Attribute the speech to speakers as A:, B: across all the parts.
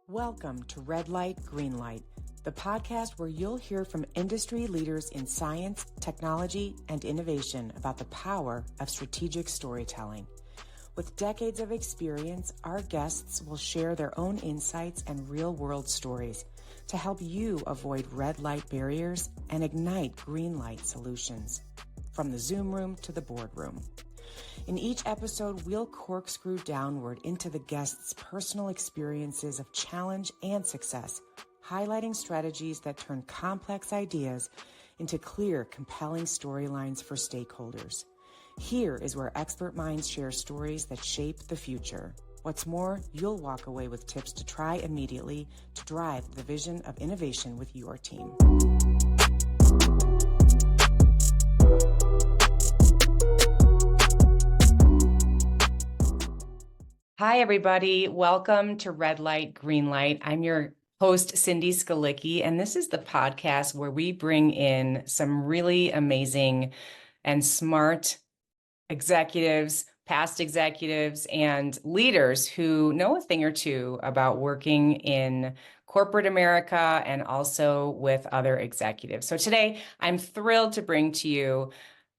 A: Welcome to Red Light, Green Light, the podcast where you'll hear from industry leaders in science, technology, and innovation about the power of strategic storytelling. With decades of experience, our guests will share their own insights and real-world stories to help you avoid red light barriers and ignite green light solutions, from the Zoom room to the boardroom. In each episode, we'll corkscrew downward into the guests' personal experiences of challenge and success, highlighting strategies that turn complex ideas into clear, compelling storylines for stakeholders. Here is where expert minds share stories that shape the future. What's more, you'll walk away with tips to try immediately to drive the vision of innovation with your team. Hi, everybody. Welcome to Red Light, Green Light. I'm your host, Cindy Skalicky, and this is the podcast where we bring in some really amazing and smart executives, past executives, and leaders who know a thing or two about working in corporate America and also with other executives. So today, I'm thrilled to bring to you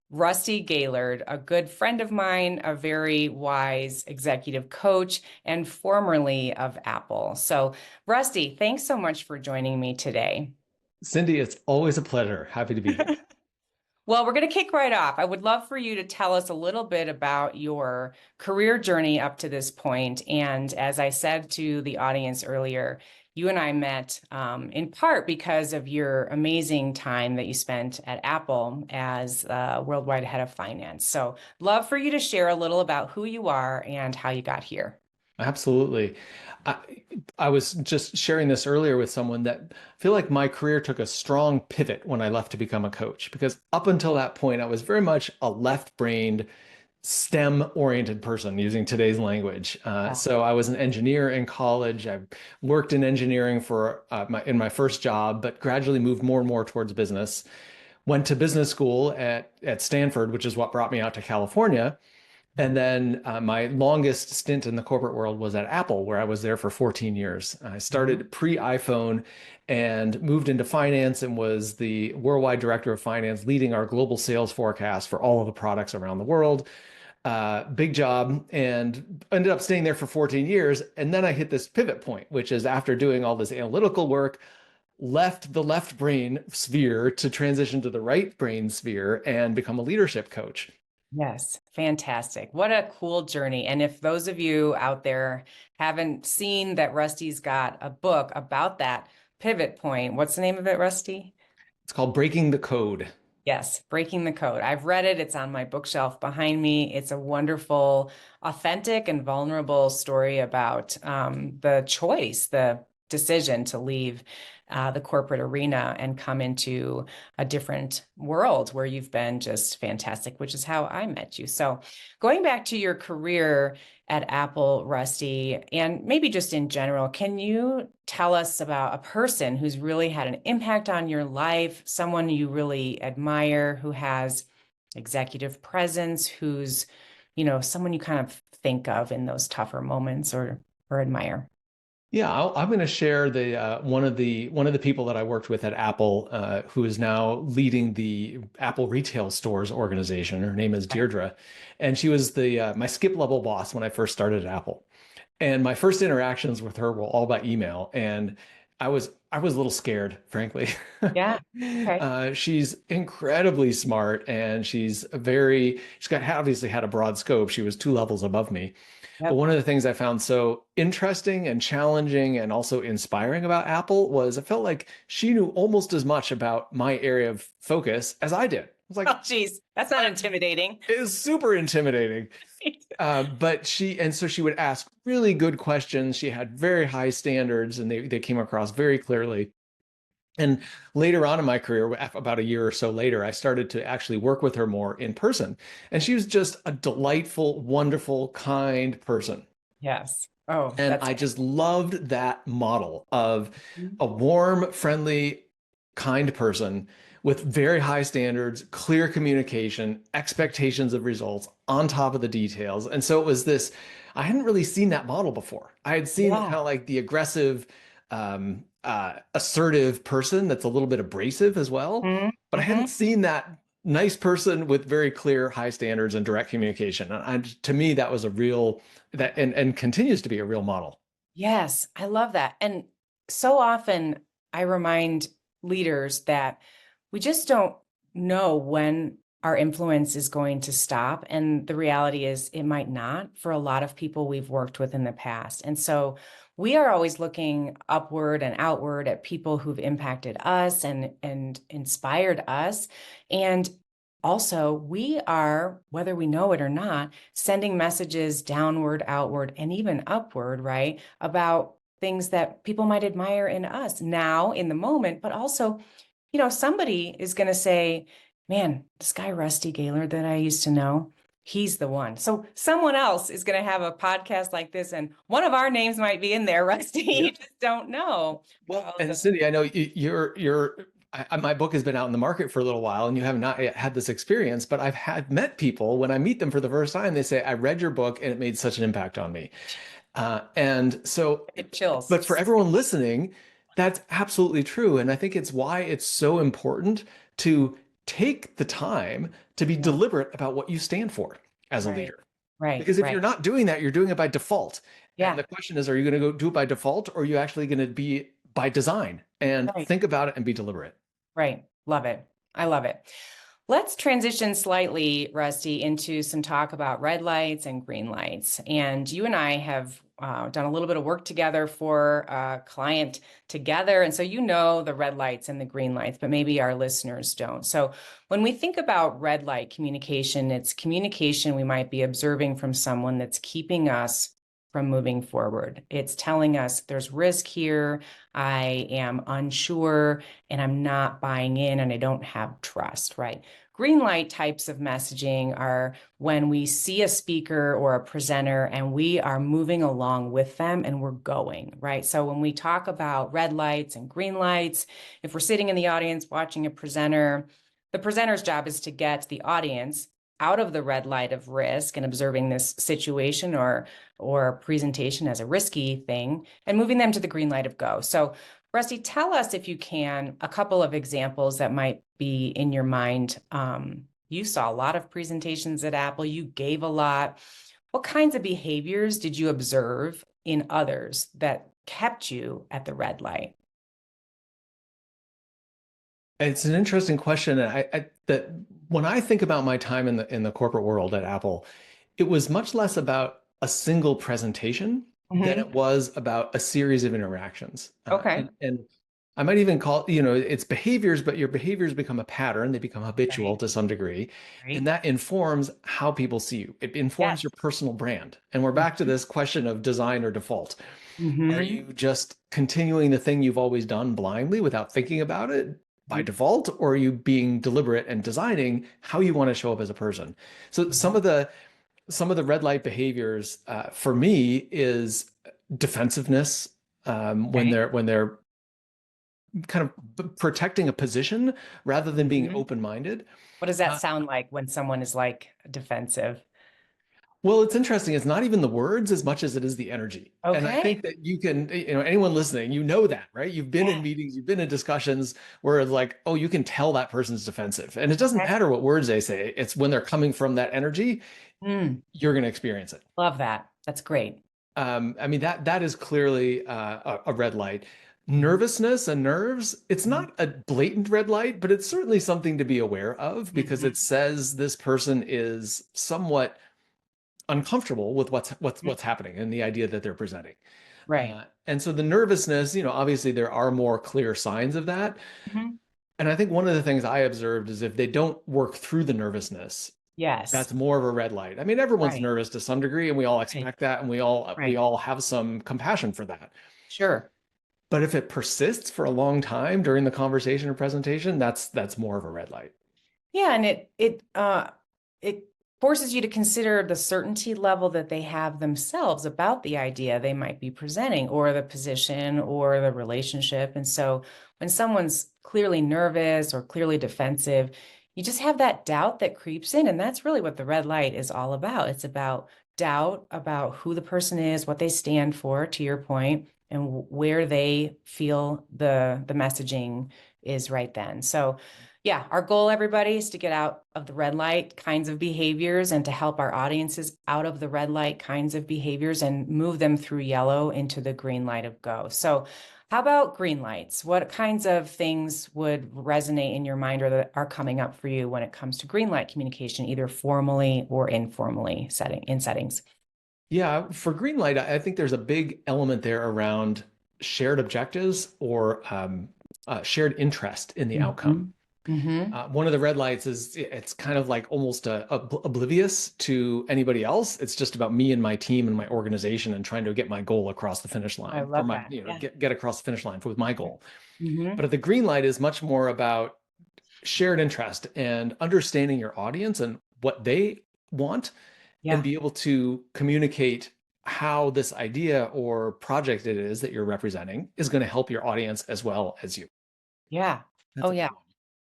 A: Rusty Gaillard, a good friend of mine, a very wise executive coach, and formerly of Apple. So, Rusty, thanks so much for joining me today.
B: Cindy, it's always a pleasure. Happy to be here.
A: Well, we're going to kick right off. I would love for you to tell us a little bit about your career journey up to this point. And as I said to the audience earlier, you and I met in part because of your amazing time that you spent at Apple as worldwide head of finance. So love for you to share a little about who you are and how you got here.
B: Absolutely. I was just sharing this earlier with someone that I feel like my career took a strong pivot when I left to become a coach, because up until that point, I was very much a left-brained, STEM-oriented person using today's language. So I was an engineer in college. I worked in engineering for in my first job, but gradually moved more and more towards business. Went to business school at Stanford, which is what brought me out to California. And then my longest stint in the corporate world was at Apple, where I was there for 14 years. I started pre-iPhone and moved into finance and was the worldwide director of finance, leading our global sales forecast for all of the products around the world. Big job, and ended up staying there for 14 years. And then I hit this pivot point, which is after doing all this analytical work, left the left brain sphere to transition to the right brain sphere and become a leadership coach.
A: Yes, fantastic. What a cool journey. And if those of you out there haven't seen that Rusty's got a book about that pivot point, what's the name of it, Rusty?
B: It's called Breaking the Code.
A: Yes, Breaking the Code. I've read it. It's on my bookshelf behind me. It's a wonderful, authentic, and vulnerable story about the choice, the decision to leave the corporate arena and come into a different world where you've been just fantastic, which is how I met you. So going back to your career at Apple, Rusty, and maybe just in general, can you tell us about a person who's really had an impact on your life, someone you really admire, who has executive presence, who's, someone you kind of think of in those tougher moments or admire?
B: Yeah, I'm going to share the one of the people that I worked with at Apple, who is now leading the Apple retail stores organization. Her name is Deirdre, and she was the my skip level boss when I first started at Apple. And my first interactions with her were all by email, and I was a little scared, frankly.
A: Yeah. Okay.
B: She's incredibly smart, and she's obviously had a broad scope. She was 2 levels above me.
A: Yep.
B: But one of the things I found so interesting and challenging and also inspiring about Apple was I felt like she knew almost as much about my area of focus as I did. I was like,
A: oh, geez, that's not intimidating.
B: It is super intimidating. So she would ask really good questions. She had very high standards, and they came across very clearly. And later on in my career, about a year or so later, I started to actually work with her more in person. And she was just a delightful, wonderful, kind person.
A: Yes. Oh,
B: and I just loved that model of a warm, friendly, kind person with very high standards, clear communication, expectations of results on top of the details. And so it was this, I hadn't really seen that model before. I had seen kind
A: Yeah.
B: of like the aggressive, assertive person that's a little bit abrasive as well. But I hadn't
A: Mm-hmm.
B: seen that nice person with very clear high standards and direct communication. And to me, that was a real that and continues to be a real model.
A: Yes, I love that. And so often I remind leaders that we just don't know when our influence is going to stop. And the reality is, it might not for a lot of people we've worked with in the past. And so we are always looking upward and outward at people who've impacted us and inspired us. And also, we are, whether we know it or not, sending messages downward, outward, and even upward, right? About things that people might admire in us now in the moment, but also, somebody is going to say, man, this guy, Rusty Gaillard, that I used to know, he's the one. So someone else is going to have a podcast like this, and one of our names might be in there, Rusty. You just don't know.
B: Well, and Cindy, I know my book has been out in the market for a little while, and you have not yet had this experience, but I've had met people when I meet them for the first time, they say, I read your book and it made such an impact on me. And so,
A: It chills.
B: but for everyone listening, that's absolutely true. And I think it's why it's so important to take the time to be deliberate about what you stand for as a leader.
A: Right.
B: Because if you're not doing that, you're doing it by default.
A: Yeah.
B: And the question is, are you going to go do it by default, or are you actually going to be by design? And think about it and be deliberate.
A: Right. Love it. I love it. Let's transition slightly, Rusty, into some talk about red lights and green lights. And you and I have done a little bit of work together for a client together. And so the red lights and the green lights, but maybe our listeners don't. So when we think about red light communication, it's communication we might be observing from someone that's keeping us from moving forward. It's telling us there's risk here, I am unsure, and I'm not buying in, and I don't have trust, right? Green light types of messaging are when we see a speaker or a presenter and we are moving along with them and we're going, right? So when we talk about red lights and green lights, if we're sitting in the audience watching a presenter, the presenter's job is to get the audience out of the red light of risk and observing this situation or presentation as a risky thing and moving them to the green light of go. So Rusty, tell us, if you can, a couple of examples that might be in your mind. You saw a lot of presentations at Apple. You gave a lot. What kinds of behaviors did you observe in others that kept you at the red light?
B: It's an interesting question. And that when I think about my time in the corporate world at Apple, it was much less about a single presentation than it was about a series of interactions.
A: Okay.
B: And I might even call, it's behaviors, but your behaviors become a pattern. They become habitual to some degree.
A: Right.
B: And that informs how people see you. It informs your personal brand. And we're back to this question of design or default. Are you just continuing the thing you've always done blindly without thinking about it by default, or are you being deliberate and designing how you want to show up as a person? So some of the red light behaviors for me is defensiveness, when they're kind of protecting a position rather than being open-minded.
A: What does that sound like when someone is like defensive?
B: Well, it's interesting. It's not even the words as much as it is the energy.
A: Okay.
B: And I think that you can, anyone listening, that, right? You've been in meetings, you've been in discussions where it's like, oh, you can tell that person's defensive. And it doesn't matter what words they say. It's when they're coming from that energy, you're going to experience it.
A: Love that. That's great.
B: I mean, that is clearly a red light. Nervousness and nerves, it's not a blatant red light, but it's certainly something to be aware of because it says this person is somewhat uncomfortable with what's happening and the idea that they're presenting.
A: Right.
B: And so the nervousness, obviously there are more clear signs of that. And I think one of the things I observed is if they don't work through the nervousness, that's more of a red light. I mean, everyone's nervous to some degree, and we all expect that, and we all have some compassion for that.
A: Sure.
B: But if it persists for a long time during the conversation or presentation, that's more of a red light.
A: Yeah, and it forces you to consider the certainty level that they have themselves about the idea they might be presenting or the position or the relationship. And so when someone's clearly nervous or clearly defensive, you just have that doubt that creeps in. And that's really what the red light is all about. It's about doubt about who the person is, what they stand for, to your point, and where they feel the messaging is right then. So yeah, our goal, everybody, is to get out of the red light kinds of behaviors and to help our audiences out of the red light kinds of behaviors and move them through yellow into the green light of go. So how about green lights? What kinds of things would resonate in your mind or that are coming up for you when it comes to green light communication, either formally or informally in settings?
B: Yeah, for green light, I think there's a big element there around shared objectives or shared interest in the outcome. One of the red lights is it's kind of like almost oblivious to anybody else. It's just about me and my team and my organization and trying to get my goal across the finish line.
A: I love that.
B: Get across the finish line with my goal.
A: Mm-hmm.
B: But the green light is much more about shared interest and understanding your audience and what they want and be able to communicate how this idea or project it is that you're representing is going to help your audience as well as you.
A: Yeah.
B: That's
A: yeah.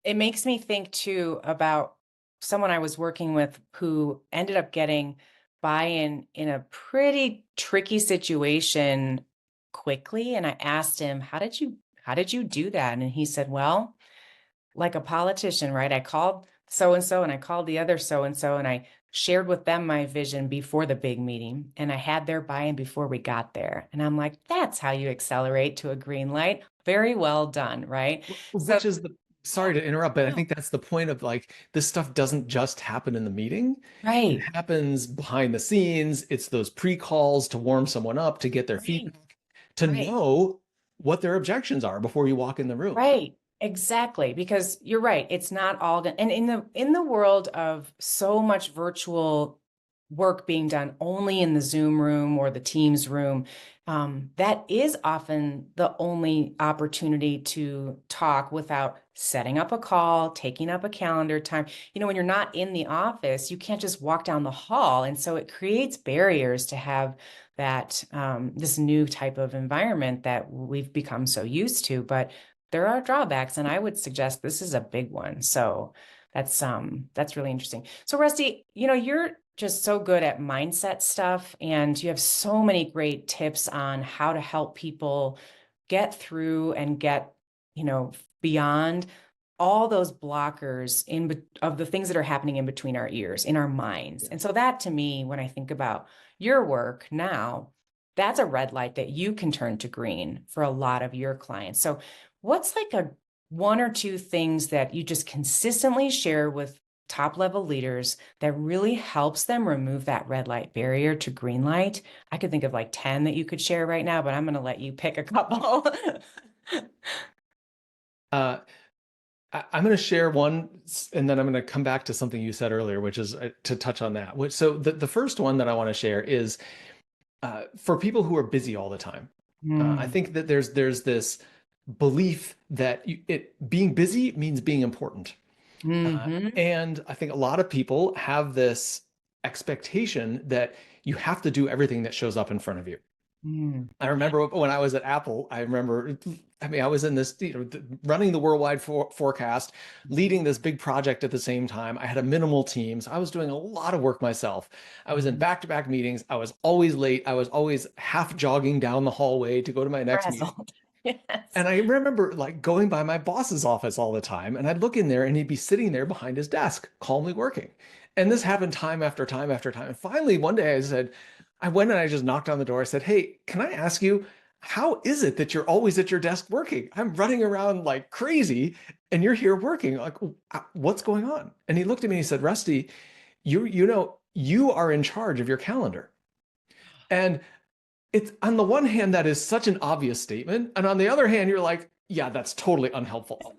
A: It makes me think too about someone I was working with who ended up getting buy-in in a pretty tricky situation quickly. And I asked him, how did you do that? And he said, well, like a politician, right? I called so-and-so and I called the other so-and-so and I shared with them my vision before the big meeting and I had their buy-in before we got there. And I'm like, that's how you accelerate to a green light. Very well done, right?
B: Which is sorry to interrupt, but I think that's the point of like, this stuff doesn't just happen in the meeting.
A: Right.
B: It happens behind the scenes. It's those pre-calls to warm someone up, to get their feedback, to know what their objections are before you walk in the room.
A: Right. Exactly. Because you're right. It's not all done. And in the world of so much virtual work being done only in the Zoom room or the Teams room, that is often the only opportunity to talk without setting up a call, taking up a calendar time. When you're not in the office, you can't just walk down the hall. And so it creates barriers to have that this new type of environment that we've become so used to. But there are drawbacks, and I would suggest this is a big one. So that's really interesting. So Rusty, you're just so good at mindset stuff, and you have so many great tips on how to help people get through and get, beyond all those blockers of the things that are happening in between our ears, in our minds. And so that, to me, when I think about your work now, that's a red light that you can turn to green for a lot of your clients. So what's like a one or two things that you just consistently share with top level leaders that really helps them remove that red light barrier to green light? I could think of like 10 that you could share right now, but I'm going to let you pick a couple.
B: I'm going to share one, and then I'm going to come back to something you said earlier, which is to touch on that. So the first one that I want to share is for people who are busy all the time. I think that there's this belief that being busy means being important. And I think a lot of people have this expectation that you have to do everything that shows up in front of you. I remember when I was at Apple, I was in this, running the worldwide forecast, leading this big project at the same time. I had a minimal team, so I was doing a lot of work myself. I was in back-to-back meetings. I was always late. I was always half jogging down the hallway to go to my next meeting.
A: Yes.
B: And I remember like going by my boss's office all the time, and I'd look in there and he'd be sitting there behind his desk, calmly working. And this happened time after time after time. And finally, one day I went and I just knocked on the door. I said, "Hey, can I ask you, how is it that you're always at your desk working? I'm running around like crazy and you're here working. Like, what's going on?" And he looked at me and he said, "Rusty, you are in charge of your calendar." And it's, on the one hand, that is such an obvious statement. And on the other hand, you're like, yeah, that's totally unhelpful.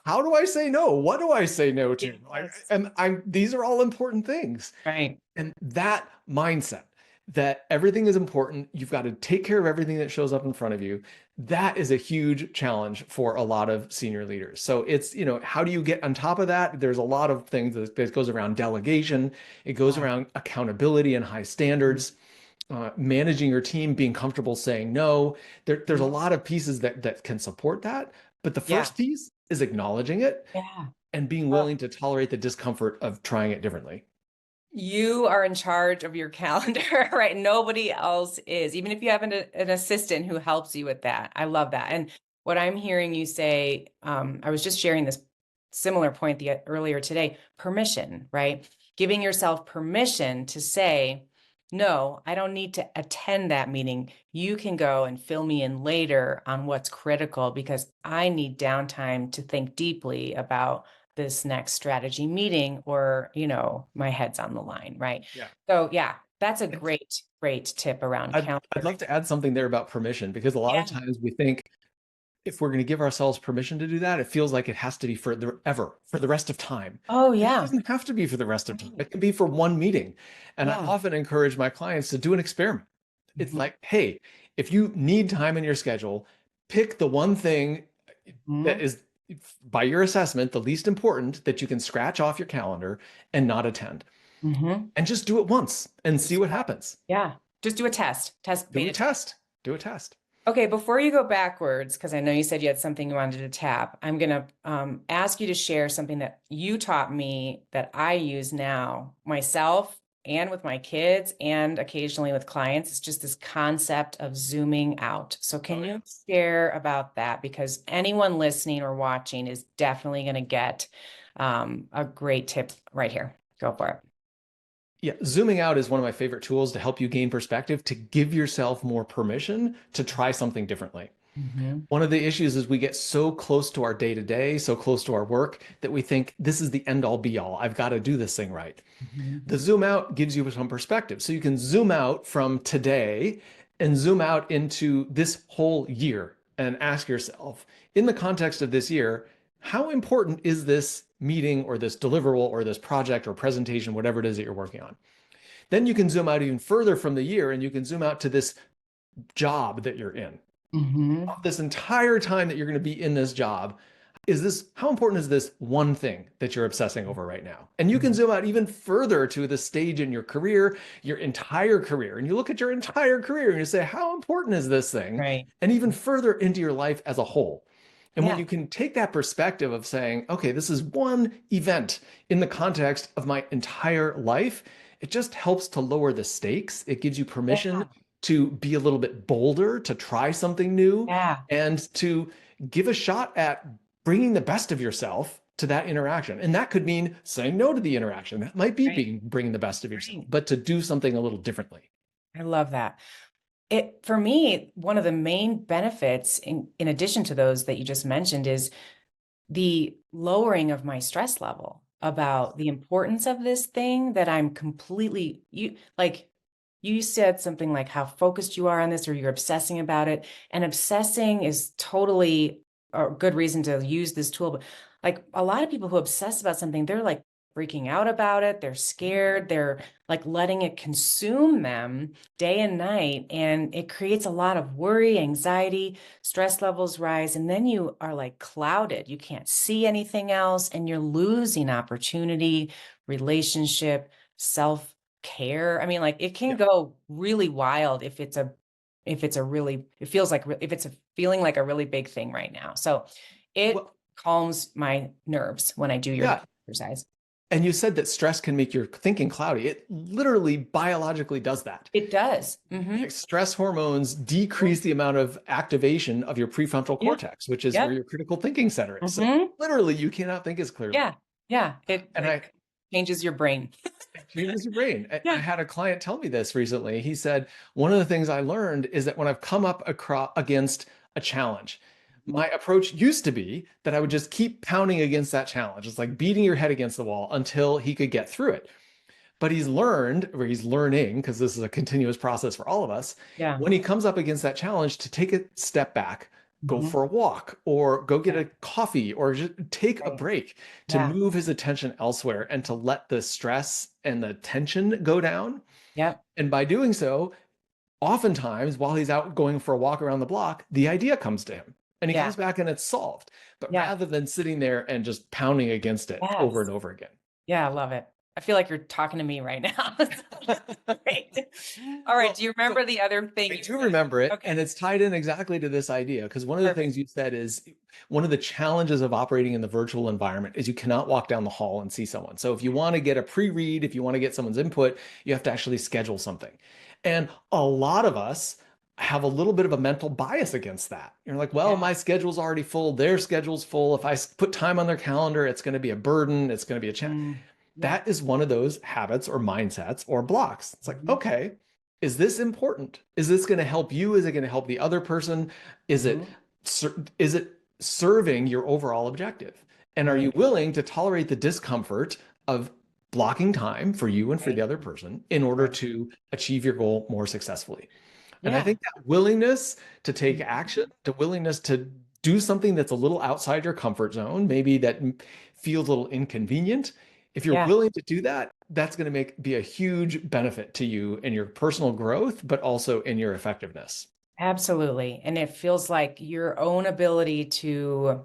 B: How do I say no? What do I say no to? These are all important things.
A: Right.
B: And that mindset, that everything is important. You've got to take care of everything that shows up in front of you. That is a huge challenge for a lot of senior leaders. So it's, how do you get on top of that? There's a lot of things that goes around delegation. It goes around accountability and high standards, managing your team, being comfortable saying no. There's a lot of pieces that can support that. But the first piece is acknowledging it and being willing to tolerate the discomfort of trying it differently.
C: You are in charge of your calendar, right? Nobody else is, even if you have an assistant who helps you with that. I love that. And what I'm hearing you say, I was just sharing this similar point earlier today, permission, right? Giving yourself permission to say, no, I don't need to attend that meeting. You can go and fill me in later on what's critical because I need downtime to think deeply about this next strategy meeting or, my head's on the line, right?
B: Yeah.
C: So that's a great tip around calendar.
B: I'd love to add something there about permission, because a lot of times we think if we're going to give ourselves permission to do that, it feels like it has to be for the rest of time.
C: Oh yeah.
B: It doesn't have to be for the rest of time. It can be for one meeting. And I often encourage my clients to do an experiment. It's like, hey, if you need time in your schedule, pick the one thing that is, by your assessment, the least important that you can scratch off your calendar and not attend. And just do it once and see what happens.
C: Yeah. Just do a test.
B: Do a test.
C: Okay, before you go backwards, because I know you said you had something you wanted to tap, I'm going to ask you to share something that you taught me that I use now myself and with my kids and occasionally with clients. It's just this concept of zooming out. So can you share about that? Because anyone listening or watching is definitely going to get a great tip right here. Go for it.
B: Yeah, zooming out is one of my favorite tools to help you gain perspective, to give yourself more permission to try something differently. One of the issues is we get so close to our day-to-day, so close to our work, that we think this is the end-all be-all. I've got to do this thing right. The zoom out gives you some perspective. So you can zoom out from today and zoom out into this whole year and ask yourself, in the context of this year, how important is this meeting or this deliverable or this project or presentation, whatever it is that you're working on? Then you can zoom out even further from the year and you can zoom out to this job that you're in. This entire time that you're going to be in this job, how important is this one thing that you're obsessing over right now? And you can zoom out even further to the stage in your career, your entire career. And you look at your entire career and you say, how important is this thing?
C: Right.
B: And even further into your life as a whole. And when you can take that perspective of saying, okay, this is one event in the context of my entire life, it just helps to lower the stakes. It gives you permission to be a little bit bolder, to try something new, and to give a shot at bringing the best of yourself to that interaction. And that could mean saying no to the interaction. That might be bringing the best of yourself, but to do something a little differently.
C: I love that. For me, one of the main benefits in addition to those that you just mentioned is the lowering of my stress level about the importance of this thing that I'm completely, you said something like how focused you are on this or you're obsessing about it. And obsessing is totally a good reason to use this tool. But like a lot of people who obsess about something, they're like freaking out about it. They're scared. They're like letting it consume them day and night. And it creates a lot of worry, anxiety, stress levels rise. And then you are like clouded. You can't see anything else. And you're losing opportunity, relationship, self-care. I mean, like it can go really wild if it's feeling like a really big thing right now. So it calms my nerves when I do your exercise.
B: And you said that stress can make your thinking cloudy. It literally biologically does that.
C: It does.
B: Stress hormones decrease the amount of activation of your prefrontal cortex, which is where your critical thinking center is. So literally, you cannot think as clearly.
C: It changes your brain.
B: It changes your brain. I had a client tell me this recently. He said, one of the things I learned is that when I've come up against a challenge, my approach used to be that I would just keep pounding against that challenge. It's like beating your head against the wall until he could get through it. But he's learning, because this is a continuous process for all of us. When he comes up against that challenge, to take a step back, go for a walk or go get a coffee or just take a break, to move his attention elsewhere and to let the stress and the tension go down.
C: Yep.
B: And by doing so, oftentimes while he's out going for a walk around the block, the idea comes to him and he
C: Yeah.
B: comes back and it's solved. But
C: Yeah.
B: rather than sitting there and just pounding against it over
C: Yes.
B: and over again.
C: Yeah, I love it. I feel like you're talking to me right now. Great. All right.
B: Well,
C: Do you remember the other thing
B: I
C: you
B: do
C: said?
B: remember it,
C: Okay.
B: and it's tied in exactly to this idea, because one of the
C: Perfect.
B: things you said is one of the challenges of operating in the virtual environment is you cannot walk down the hall and see someone. So if you want to get a pre-read, if you want to get someone's input, you have to actually schedule something. And a lot of us have a little bit of a mental bias against that. You're like, well,
C: Yeah.
B: my schedule's already full, their schedule's full. If I put time on their calendar, it's going to be a burden, it's going to be a challenge.
C: Yeah.
B: That is one of those habits or mindsets or blocks. It's like, okay, is this important? Is this going to help you? Is it going to help the other person? Is it serving your overall objective? And are you willing to tolerate the discomfort of blocking time for you and for the other person in order to achieve your goal more successfully? And I think that willingness to take action, the willingness to do something that's a little outside your comfort zone, maybe that feels a little inconvenient, if you're willing to do that, that's going to be a huge benefit to you in your personal growth, but also in your effectiveness.
C: Absolutely. And it feels like your own ability to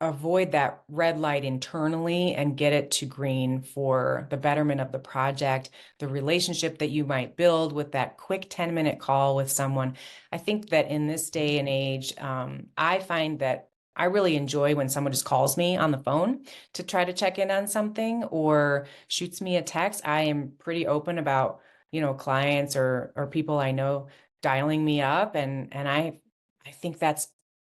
C: avoid that red light internally and get it to green for the betterment of the project, the relationship that you might build with that quick 10-minute call with someone. I think that in this day and age, I find that I really enjoy when someone just calls me on the phone to try to check in on something or shoots me a text. I am pretty open about, clients or people I know dialing me up, and I think that's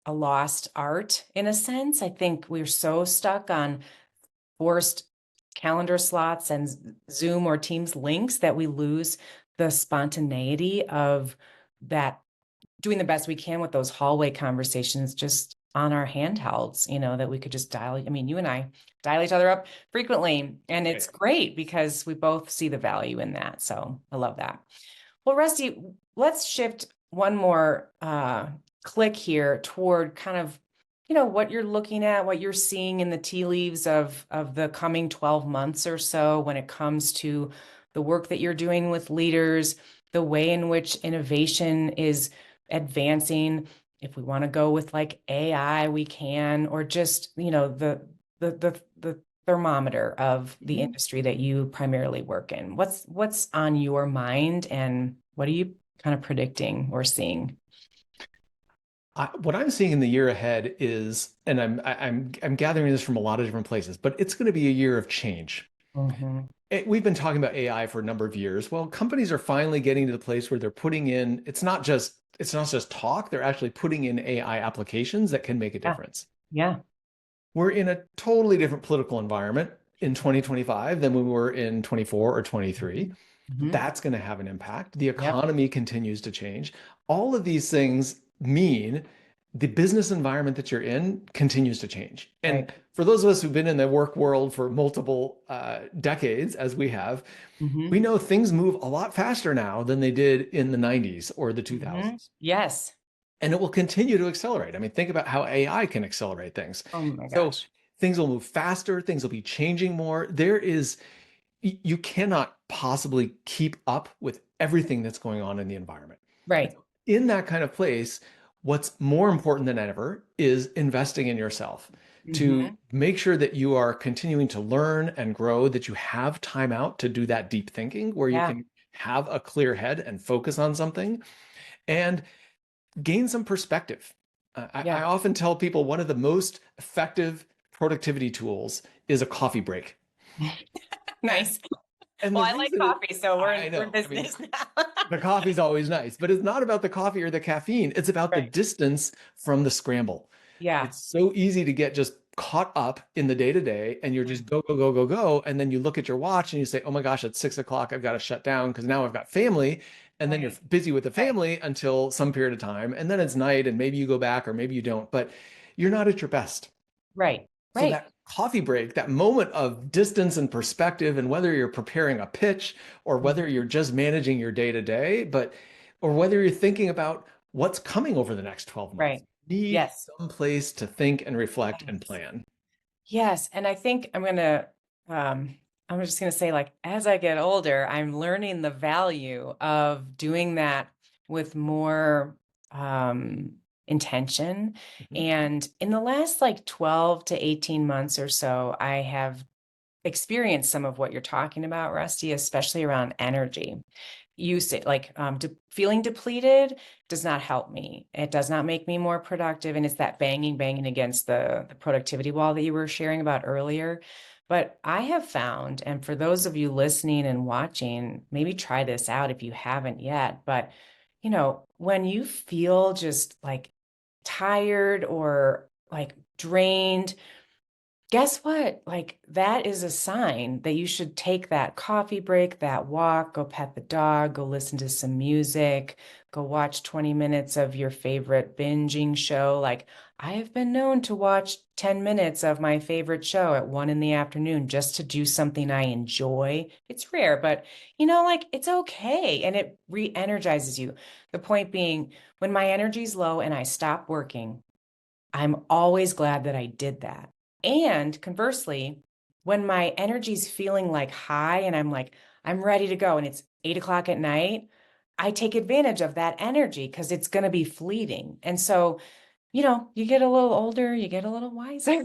C: a lost art in a sense. I think we're so stuck on forced calendar slots and Zoom or Teams links that we lose the spontaneity of that, doing the best we can with those hallway conversations just on our handhelds, that we could just dial. I mean, you and I dial each other up frequently, and it's great because we both see the value in that. So I love that. Well, Rusty, let's shift one more click here toward kind of, what you're looking at, what you're seeing in the tea leaves of the coming 12 months or so when it comes to the work that you're doing with leaders, the way in which innovation is advancing. If we want to go with like AI, we can, or just, the thermometer of the industry that you primarily work in. What's on your mind, and what are you kind of predicting or seeing?
B: What I'm seeing in the year ahead is, and I'm gathering this from a lot of different places, but it's going to be a year of change. We've been talking about AI for a number of years. Well, companies are finally getting to the place where they're putting in, it's not just talk, they're actually putting in AI applications that can make a difference.
C: Yeah.
B: We're in a totally different political environment in 2025 than we were in 24 or 23. That's going to have an impact. The economy continues to change. All of these things mean the business environment that you're in continues to change. And for those of us who've been in the work world for multiple decades, as we have, we know things move a lot faster now than they did in the 90s or the 2000s.
C: Yes.
B: And it will continue to accelerate. I mean, think about how AI can accelerate things.
C: Oh my
B: So
C: gosh.
B: things will move faster, things will be changing more. You cannot possibly keep up with everything that's going on in the environment.
C: Right.
B: In that kind of place, what's more important than ever is investing in yourself to make sure that you are continuing to learn and grow, that you have time out to do that deep thinking where you can have a clear head and focus on something and gain some perspective. I often tell people one of the most effective productivity tools is a coffee break.
C: Nice.
B: And
C: well, I like coffee, so we're in business now.
B: The coffee's always nice, but it's not about the coffee or the caffeine. It's about the distance from the scramble.
C: Yeah.
B: It's so easy to get just caught up in the day-to-day and you're just go, go, go, go, go. And then you look at your watch and you say, oh my gosh, it's 6 o'clock. I've got to shut down because now I've got family. And then you're busy with the family until some period of time. And then it's night and maybe you go back or maybe you don't, but you're not at your best.
C: Right.
B: So that coffee break, that moment of distance and perspective, and whether you're preparing a pitch or whether you're just managing your day to day, or whether you're thinking about what's coming over the next 12 months, need some place to think and reflect and plan.
C: Yes. And I think I'm going to I'm just going to say, like, as I get older, I'm learning the value of doing that with more intention.
B: Mhm.
C: And in the last like 12 to 18 months or so, I have experienced some of what you're talking about, Rusty, especially around energy. You say like feeling depleted does not help me. It does not make me more productive. And it's that banging against the productivity wall that you were sharing about earlier. But I have found, and for those of you listening and watching, maybe try this out if you haven't yet. But, when you feel just like tired or like drained, guess what? Like that is a sign that you should take that coffee break, that walk, go pet the dog, go listen to some music, go watch 20 minutes of your favorite binging show. Like I have been known to watch 10 minutes of my favorite show at 1 in the afternoon just to do something I enjoy. It's rare, but like it's okay. And it re-energizes you. The point being, when my energy's low and I stop working, I'm always glad that I did that. And conversely, when my energy's feeling like high and I'm like, I'm ready to go and it's 8 o'clock at night, I take advantage of that energy because it's going to be fleeting. And so, you get a little older, you get a little wiser.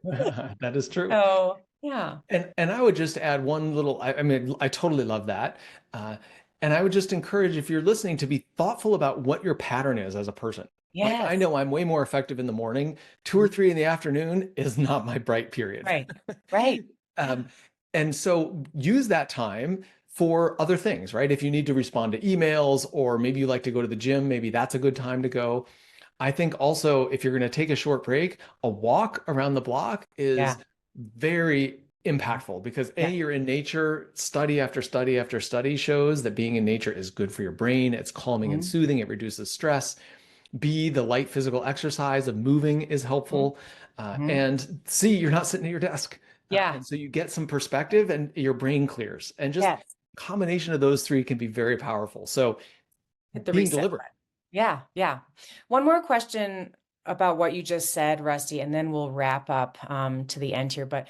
B: That is true.
C: So, yeah.
B: And I would just add one little, I mean, I totally love that. And I would just encourage, if you're listening, to be thoughtful about what your pattern is as a person. Like I
C: Yes.
B: know I'm way more effective in the morning. 2 or 3 in the afternoon is not my bright period.
C: Right. Right.
B: Um, and so use that time for other things, right? If you need to respond to emails, or maybe you like to go to the gym, maybe that's a good time to go. I think also, if you're going to take a short break, a walk around the block
C: Yeah.
B: is very impactful, because
C: Yeah.
B: you're in nature. Study after study after study shows that being in nature is good for your brain. It's calming and
C: Mhm.
B: soothing. It reduces stress. B, the light physical exercise of moving is
C: Mhm.
B: helpful.
C: Mhm.
B: And C, you're not sitting at your desk.
C: Yeah.
B: And so you get some perspective and your brain clears. And just
C: Yes.
B: combination of those three can be very powerful. So
C: Hit the
B: being
C: reset
B: deliberate.
C: button. Yeah, yeah. One more question about what you just said, Rusty, and then we'll wrap up to the end here. But,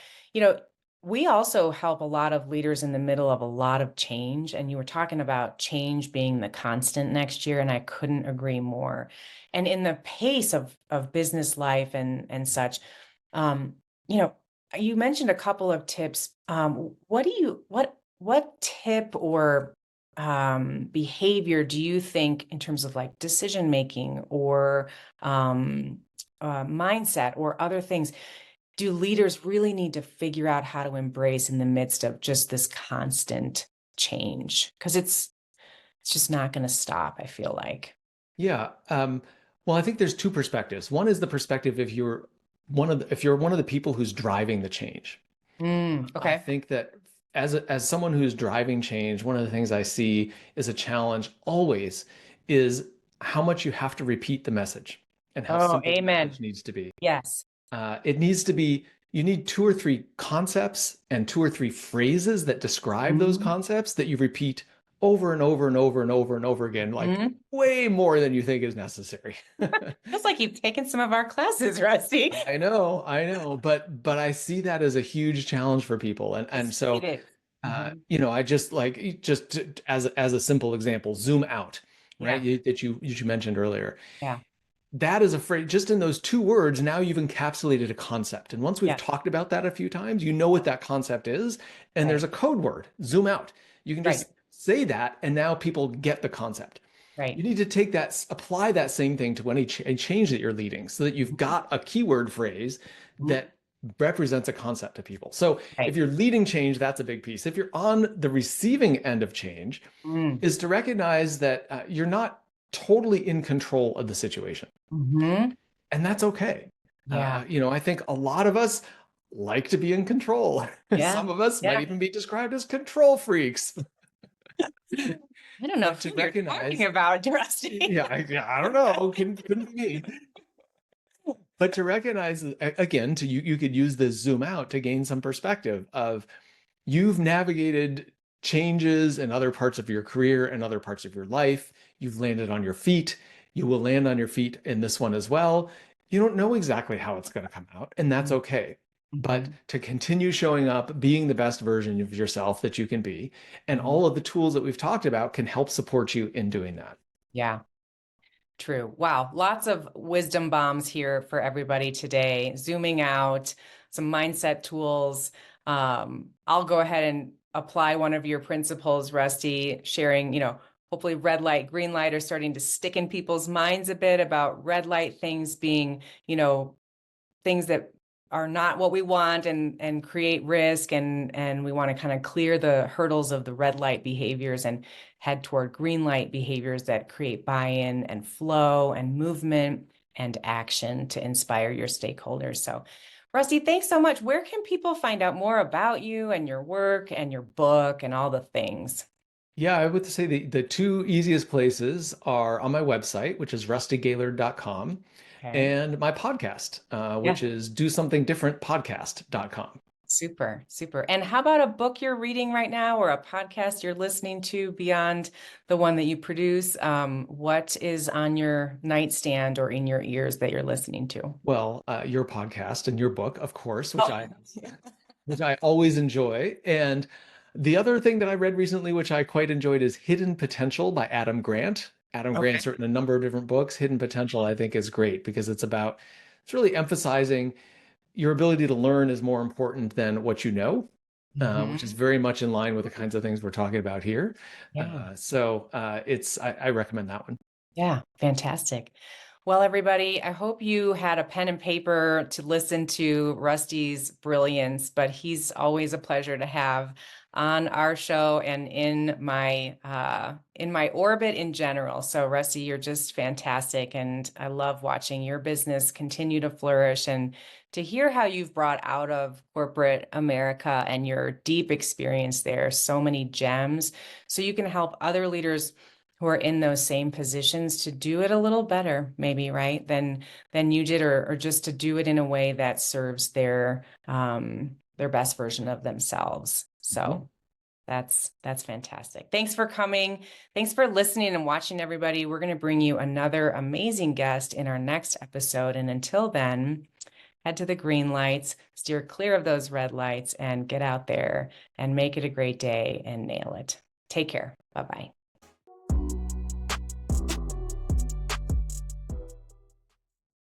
C: we also help a lot of leaders in the middle of a lot of change. And you were talking about change being the constant next year, and I couldn't agree more. And in the pace of business life and such, um, you know, you mentioned a couple of tips. What tip or behavior do you think, in terms of like decision making or mindset or other things, do leaders really need to figure out how to embrace in the midst of just this constant change? Because it's just not going to stop, I feel like.
B: Yeah. Well, I think there's two perspectives. One is the perspective, if you're one of the people who's driving the change. I
C: Okay.
B: think that as someone who's driving change, one of the things I see is a challenge always is how much you have to repeat the message and how
C: Oh,
B: simple the
C: amen.
B: message needs to be.
C: Yes.
B: It needs to be, you need 2 or 3 concepts and 2 or 3 phrases that describe those
C: Mhm.
B: concepts that you repeat over and over and over and over and over again, like
C: Mhm.
B: way more than you think is necessary.
C: Feels like you've taken some of our classes, Rusty.
B: I know, but I see that as a huge challenge for people, and
C: It
B: so
C: is. Mhm.
B: I just like, as a simple example, zoom out, right?
C: Yeah.
B: That you mentioned earlier.
C: Yeah.
B: That is a phrase, just in those 2 words, now you've encapsulated a concept. And once we've
C: Yeah.
B: talked about that a few times, you know what that concept is. And there's
C: Right.
B: a code word, zoom out. You can
C: Right.
B: just say that, and now people get the concept. You
C: Right.
B: need to take that, apply that same thing to any change that you're leading, so that you've
C: Mhm.
B: got a keyword phrase
C: Mhm.
B: that represents a concept to people. So if
C: Right.
B: you're leading change, that's a big piece. If you're on the receiving end of change,
C: Mm.
B: is to recognize that you're not totally in control of the situation.
C: Mhm.
B: And that's okay.
C: Yeah.
B: I think a lot of us like to be in control.
C: Yeah.
B: Some of us might
C: Yeah.
B: even be described as control freaks.
C: I don't know
B: But to
C: who you're talking
B: recognize,
C: about, Rusty.
B: I don't know, couldn't be me. But to recognize, again, you could use the zoom out to gain some perspective of, you've navigated changes in other parts of your career and other parts of your life. You've landed on your feet. You will land on your feet in this one as well. You don't know exactly how it's going to come out, and that's
C: Mm.
B: okay. but to continue showing up, being the best version of yourself that you can be. And all of the tools that we've talked about can help support you in doing that.
C: Yeah. True. Wow. Lots of wisdom bombs here for everybody today. Zooming out, some mindset tools. I'll go ahead and apply one of your principles, Rusty, sharing, hopefully red light, green light are starting to stick in people's minds a bit about red light things being, things that are not what we want and create risk. And we want to kind of clear the hurdles of the red light behaviors and head toward green light behaviors that create buy-in and flow and movement and action to inspire your stakeholders. So Rusty, thanks so much. Where can people find out more about you and your work and your book and all the things?
B: Yeah, I would say the two easiest places are on my website, which is rustygaillard.com, and my podcast, which is dosomethingdifferentpodcast.com.
C: Super, super. And how about a book you're reading right now or a podcast you're listening to beyond the one that you produce? What is on your nightstand or in your ears that you're listening to?
B: Well, your podcast and your book, of course, which I always enjoy. And the other thing that I read recently, which I quite enjoyed, is Hidden Potential by Adam Grant. Adam Grant's written a number of different books. Hidden Potential, I think, is great because it's really emphasizing your ability to learn is more important than what you know, which is very much in line with the kinds of things we're talking about here.
C: Yeah.
B: I recommend that one.
C: Yeah, fantastic. Well, everybody, I hope you had a pen and paper to listen to Rusty's brilliance, but he's always a pleasure to have on our show and in my orbit in general. So Rusty, you're just fantastic. And I love watching your business continue to flourish and to hear how you've brought out of corporate America and your deep experience there, so many gems, so you can help other leaders who are in those same positions to do it a little better, maybe, right, than you did, or just to do it in a way that serves their best version of themselves. So that's fantastic. Thanks for coming. Thanks for listening and watching, everybody. We're going to bring you another amazing guest in our next episode. And until then, head to the green lights, steer clear of those red lights, and get out there and make it a great day and nail it. Take care. Bye-bye.